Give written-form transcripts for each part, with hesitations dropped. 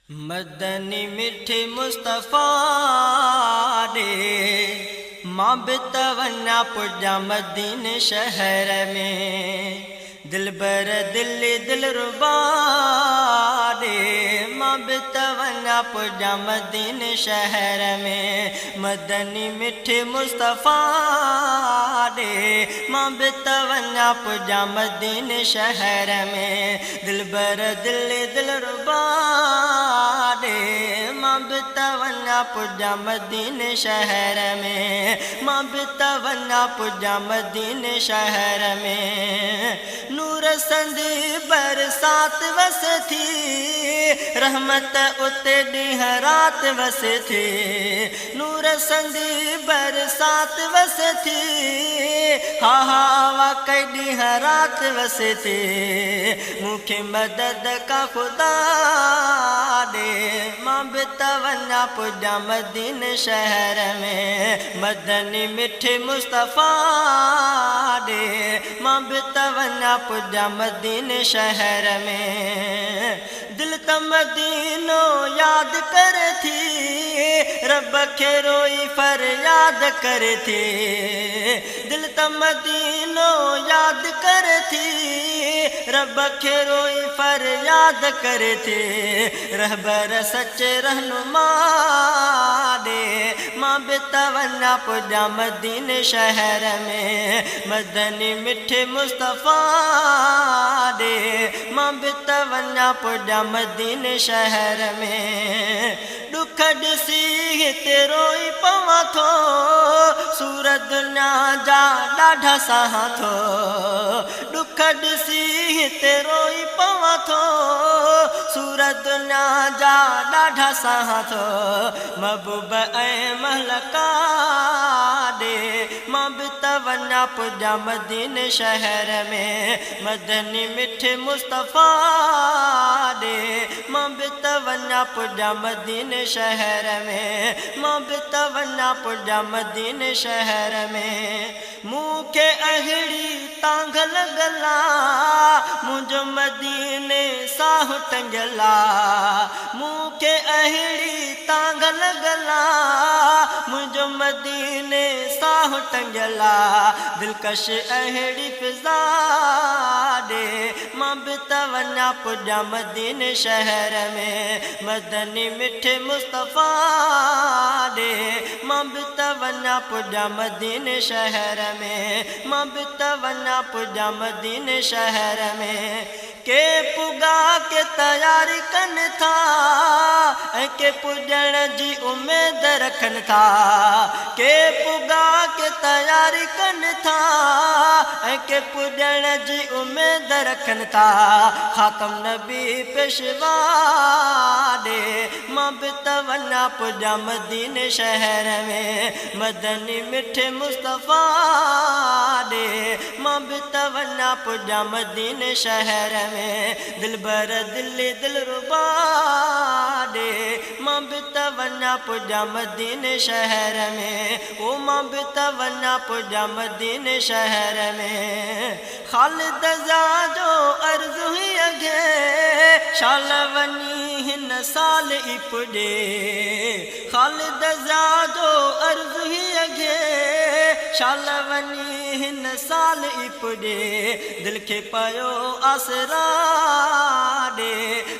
मदनी मिठे मुस्तफ़ा दे मां बितवन्ना पुजा मदीने शहर में दिल बर दिल रुबा दे मां बितवन्ना पुजा मदीने शहर में मदनी मिठे मुस्तफ़ा दे मां बितवन्ना पुजा मदीने शहर में दिल बर दिल रुबा मां बितवन्ना पुजा मदीने शहर में मां बितवन्ना पुजा मदीने शहर में नूर संदी बरसात वस थी रहमत उते ॾींह रात वस थी नूर संदी बरसात वस थी हा वाकई ॾींह रात वस थी मूंखे मदद का खुदा दे मां बितवन्ना पुजा मदीने शहर में मदनी मिठे मुस्तफ़ा दे मां बितवन्ना पुजा मदीने शहर में दिल त मदीनो याद कर थी रब खे रोई फरियाद कर थी दिल त मदीनो याद कर थी रब खे रोई फरियाद कर थी रहबर सच्चे रहनुमा दे मां बितवन्ना पुजा मदीने शहर में मदनी मिठे मुस्तफ़ा दे मां बितवन्ना पुजा मदीने शहर में दुख ॾिसी रोई पवां थो सूरत दुनिया जा ॾाढा साह थो दुख ॾिसी रोई पवां थो सूरत दुनिया जा ॾाढा साह थो महबूब ऐं महलका दे मां बितवन्ना पुजा मदीने शहर में मदनी मिठे मुस्तफ़ा दे मां बितवन्ना पुजा मदीने शहर में मां बितवन्ना पुजा मदीने शहर में मूंखे अहिड़ी तांघ लॻला मुंहिंजो मदीने साह टंगला मूंखे अहिड़ी तांघ लॻला मुंहिंजो मदीने साह टंगला दिलकश अहिड़ी फिज़ा दे मां बितवन्ना पुजा मदीने शहर में मदनी मिठे मुस्तफ़ा दे मां बितवन्ना पुजा मदीने शहर में मां बितवन्ना पुजा मदीने शहर में के पुगा के तैयारी कन था के पुजण जी उम्मीद रखन था के पुगा के तैयारी कन था के पुजण जी उम्मीद रखन था खातम नबी पेशवा दे मां बितवन्ना पुजा मदीने शहर में मदनी मिठे मुस्तफ़ा दे मां बितवन्ना पुजा मदीने शहर में दिल बर दिल रुबा दे मां बितवन्ना पुजा मदीने शहर में ओ मां बितवन्ना पुजा मदीने शहर में खालिद जो अर्ज़ हुई अॻे शाल वनी हिन साल ई पुॼे खालिद जो अर्ज़ हुई अॻे शाल वनी हिन साल ई पुॼे दिल खे पयो आसरा दे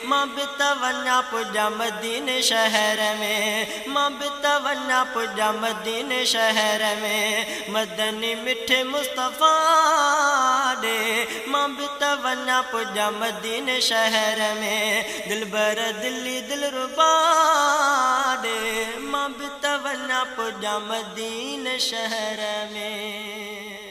मां बितवन्ना पुजा मदीने शहर में मां बितवन्ना पुजा मदीने शहर में मदनी मिठे मुस्तफ़ा दे मां बितवन्ना पुजा मदीने शहर में दिल बर दिल रुबा दे मां बितवन्ना पुजा मदीने शहर में।